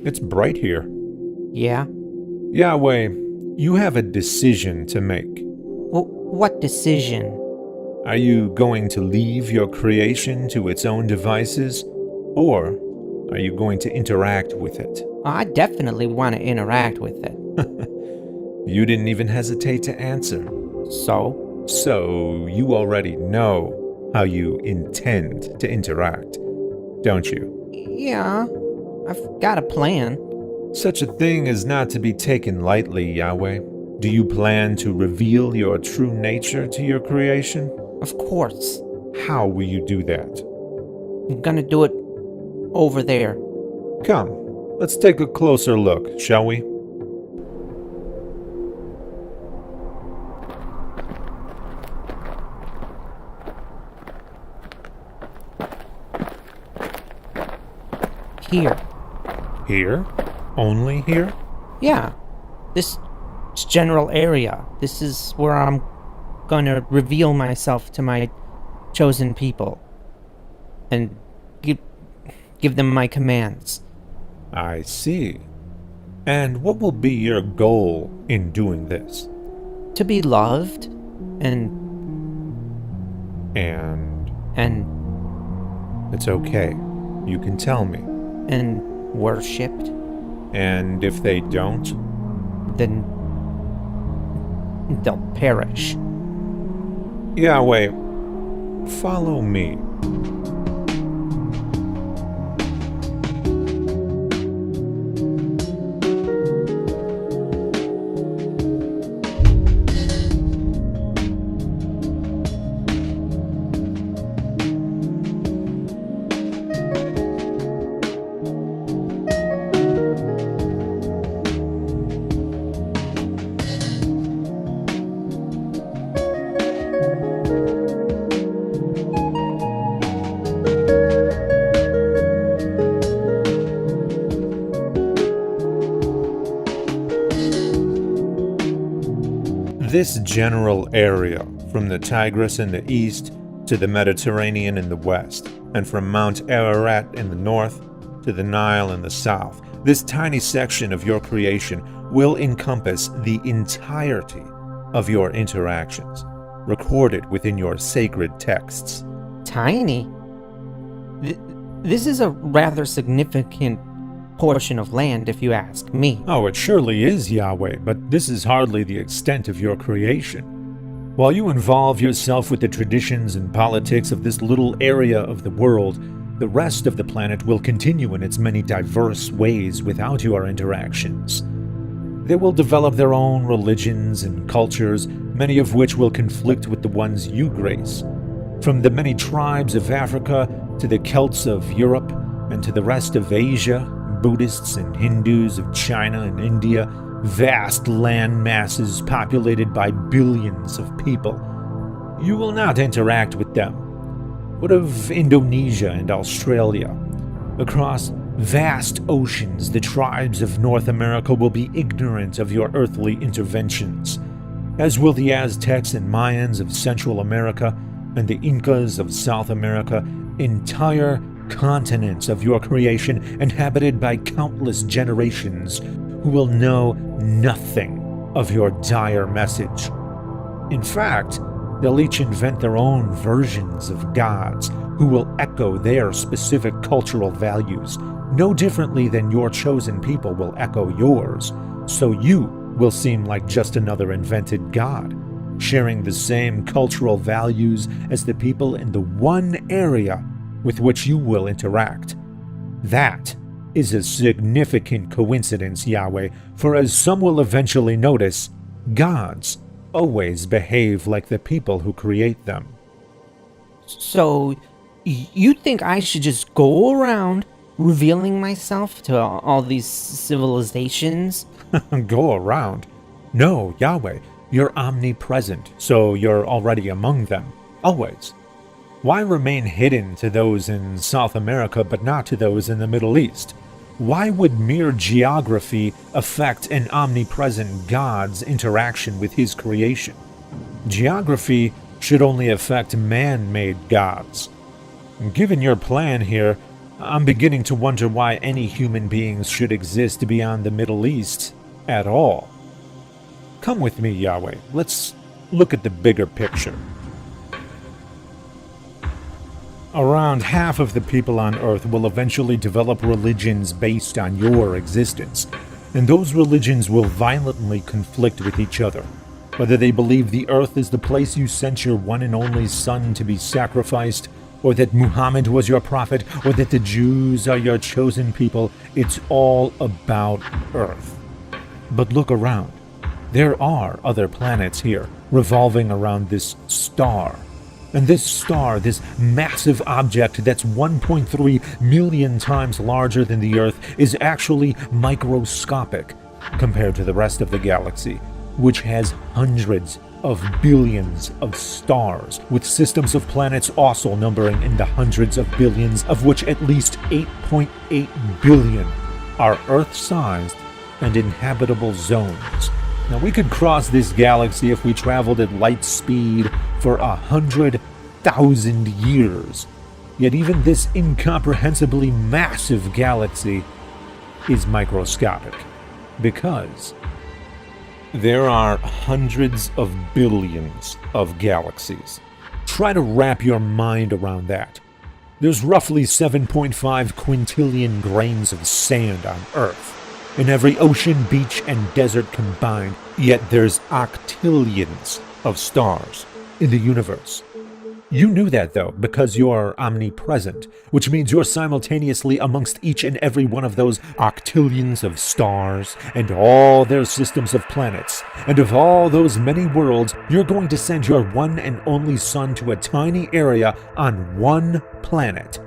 It's bright here. Yeah? Yahweh, you have a decision to make. What decision? Are you going to leave your creation to its own devices, or are you going to interact with it? I definitely want to interact with it. You didn't even hesitate to answer. So? So, you already know how you intend to interact, don't you? Yeah, I've got a plan. Such a thing is not to be taken lightly, Yahweh. Do you plan to reveal your true nature to your creation? Of course. How will you do that? I'm gonna do it over there. Come, let's take a closer look, shall we? Here. Here? Only here? Yeah. This general area. This is where I'm gonna reveal myself to my chosen people. And give them my commands. I see. And what will be your goal in doing this? To be loved and And it's okay. You can tell me. and worshipped, And if they don't? then they'll perish. Yahweh, follow me. This general area, from the Tigris in the east to the Mediterranean in the west, and from Mount Ararat in the north to the Nile in the south, this tiny section of your creation will encompass the entirety of your interactions, recorded within your sacred texts. Tiny? This is a rather significant portion of land, if you ask me. Oh, it surely is, Yahweh, but this is hardly the extent of your creation. While you involve yourself with the traditions and politics of this little area of the world, the rest of the planet will continue in its many diverse ways without your interactions. They will develop their own religions and cultures, many of which will conflict with the ones you grace. From the many tribes of Africa to the Celts of Europe and to the rest of Asia, Buddhists and Hindus of China and India, vast land masses populated by billions of people. You will not interact with them. What of Indonesia and Australia? Across vast oceans, the tribes of North America will be ignorant of your earthly interventions, as will the Aztecs and Mayans of Central America and the Incas of South America. Entire continents of your creation inhabited by countless generations who will know nothing of your dire message. In fact, they'll each invent their own versions of gods who will echo their specific cultural values, no differently than your chosen people will echo yours, so you will seem like just another invented god, sharing the same cultural values as the people in the one area with which you will interact. That is a significant coincidence, Yahweh, for as some will eventually notice, gods always behave like the people who create them. So, you think I should just go around revealing myself to all these civilizations? Go around? No, Yahweh, you're omnipresent, so you're already among them, always. Why remain hidden to those in South America but not to those in the Middle East? Why would mere geography affect an omnipresent God's interaction with his creation? Geography should only affect man-made gods. Given your plan here, I'm beginning to wonder why any human beings should exist beyond the Middle East at all. Come with me, Yahweh. Let's look at the bigger picture. Around half of the people on Earth will eventually develop religions based on your existence, and those religions will violently conflict with each other. Whether they believe the Earth is the place you sent your one and only son to be sacrificed, or that Muhammad was your prophet, or that the Jews are your chosen people, it's all about Earth. But look around. There are other planets here, revolving around this star. And this star, this massive object that's 1.3 million times larger than the Earth, is actually microscopic compared to the rest of the galaxy, which has hundreds of billions of stars, with systems of planets also numbering in the hundreds of billions, of which at least 8.8 billion are Earth-sized and inhabitable zones. Now, we could cross this galaxy if we traveled at light speed for 100,000 years. Yet even this incomprehensibly massive galaxy is microscopic, because there are hundreds of billions of galaxies. Try to wrap your mind around that. There's roughly 7.5 quintillion grains of sand on Earth, in every ocean, beach, and desert combined, yet there's octillions of stars in the universe. You knew that, though, because you're omnipresent, which means you're simultaneously amongst each and every one of those octillions of stars and all their systems of planets. And of all those many worlds, you're going to send your one and only son to a tiny area on one planet.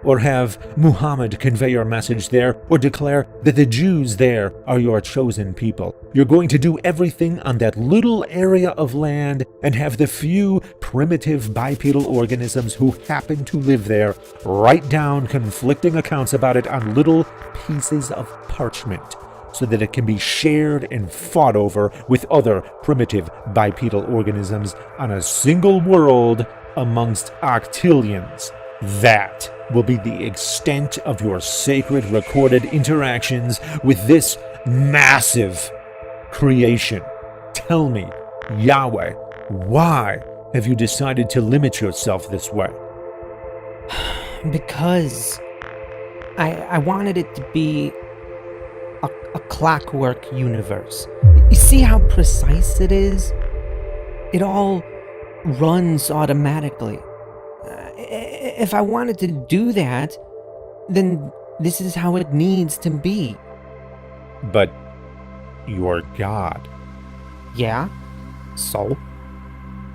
Or have Muhammad convey your message there, or declare that the Jews there are your chosen people. You're going to do everything on that little area of land and have the few primitive bipedal organisms who happen to live there write down conflicting accounts about it on little pieces of parchment, so that it can be shared and fought over with other primitive bipedal organisms on a single world amongst octillions. That will be the extent of your sacred recorded interactions with this massive creation. Tell me, Yahweh, why have you decided to limit yourself this way? Because I wanted it to be a clockwork universe. You see how precise it is? It all runs automatically. If I wanted to do that, then this is how it needs to be. But you're God. Yeah? So?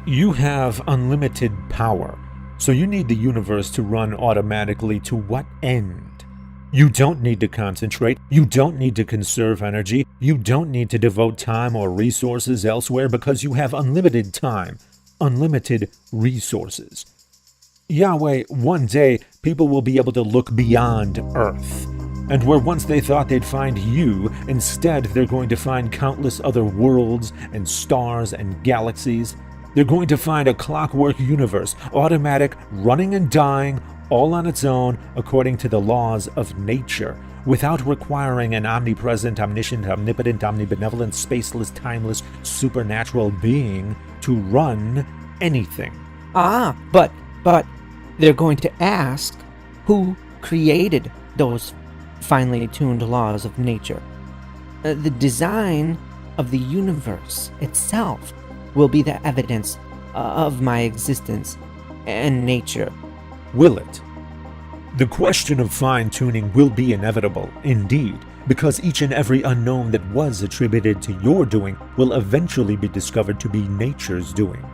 You have unlimited power, so you need the universe to run automatically to what end? You don't need to concentrate, you don't need to conserve energy, you don't need to devote time or resources elsewhere because you have unlimited time, unlimited resources. Yahweh, one day, people will be able to look beyond Earth. And where once they thought they'd find you, instead they're going to find countless other worlds and stars and galaxies. They're going to find a clockwork universe, automatic, running and dying, all on its own, according to the laws of nature, without requiring an omnipresent, omniscient, omnipotent, omnibenevolent, spaceless, timeless, supernatural being to run anything. But they're going to ask who created those finely tuned laws of nature. The design of the universe itself will be the evidence of my existence and nature. Will it? The question of fine-tuning will be inevitable, indeed, because each and every unknown that was attributed to your doing will eventually be discovered to be nature's doing.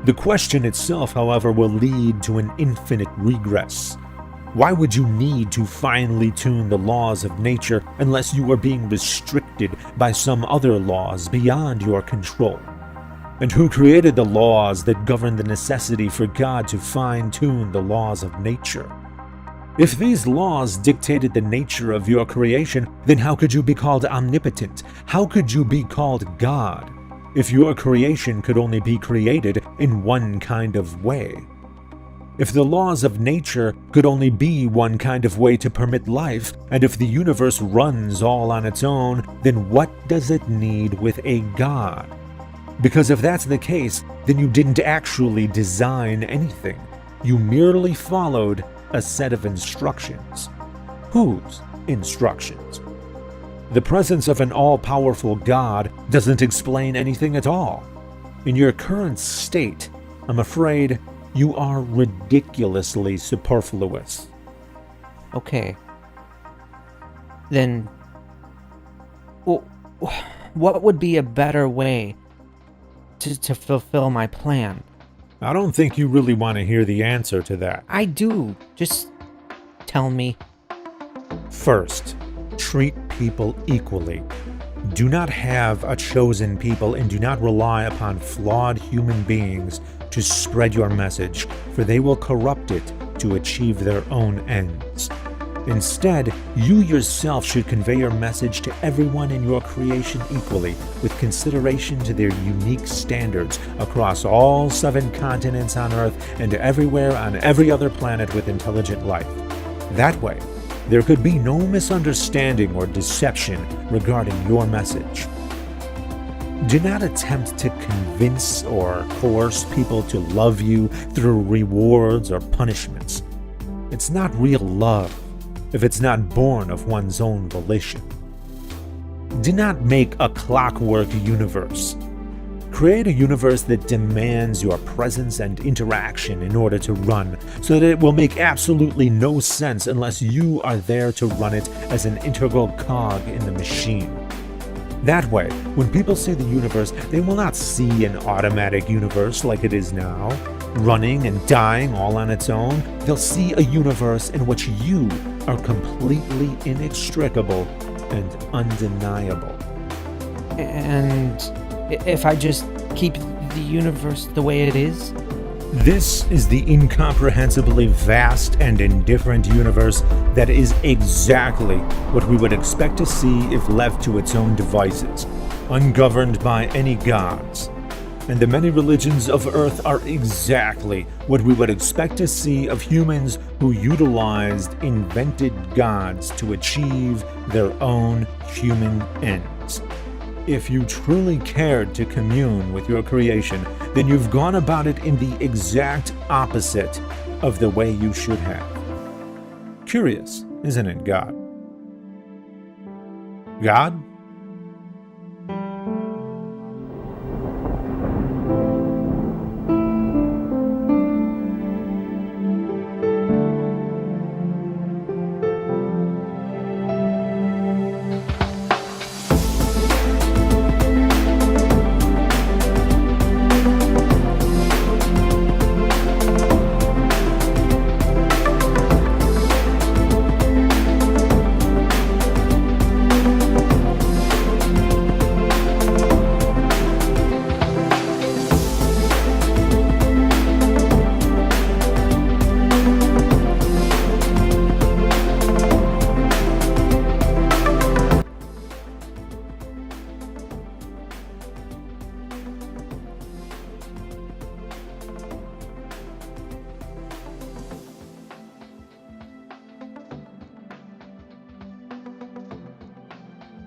The question itself, however, will lead to an infinite regress. Why would you need to finely tune the laws of nature unless you are being restricted by some other laws beyond your control? And who created the laws that govern the necessity for God to fine-tune the laws of nature? If these laws dictated the nature of your creation, then how could you be called omnipotent? How could you be called God if your creation could only be created in one kind of way? If the laws of nature could only be one kind of way to permit life, and if the universe runs all on its own, then what does it need with a god? Because if that's the case, then you didn't actually design anything. You merely followed a set of instructions. Whose instructions? The presence of an all-powerful God doesn't explain anything at all. In your current state, I'm afraid you are ridiculously superfluous. Okay. Then, what would be a better way to fulfill my plan? I don't think you really want to hear the answer to that. I do. Just tell me. First, treat people equally. Do not have a chosen people and do not rely upon flawed human beings to spread your message, for they will corrupt it to achieve their own ends. Instead, you yourself should convey your message to everyone in your creation equally, with consideration to their unique standards across all 7 continents on Earth and everywhere on every other planet with intelligent life. That way, there could be no misunderstanding or deception regarding your message. Do not attempt to convince or coerce people to love you through rewards or punishments. It's not real love if it's not born of one's own volition. Do not make a clockwork universe. Create a universe that demands your presence and interaction in order to run, so that it will make absolutely no sense unless you are there to run it as an integral cog in the machine. That way, when people see the universe, they will not see an automatic universe like it is now, running and dying all on its own. They'll see a universe in which you are completely inextricable and undeniable. And if I just keep the universe the way it is? This is the incomprehensibly vast and indifferent universe that is exactly what we would expect to see if left to its own devices, ungoverned by any gods. And the many religions of Earth are exactly what we would expect to see of humans who utilized invented gods to achieve their own human ends. If you truly cared to commune with your creation, then you've gone about it in the exact opposite of the way you should have. Curious, isn't it, God? God?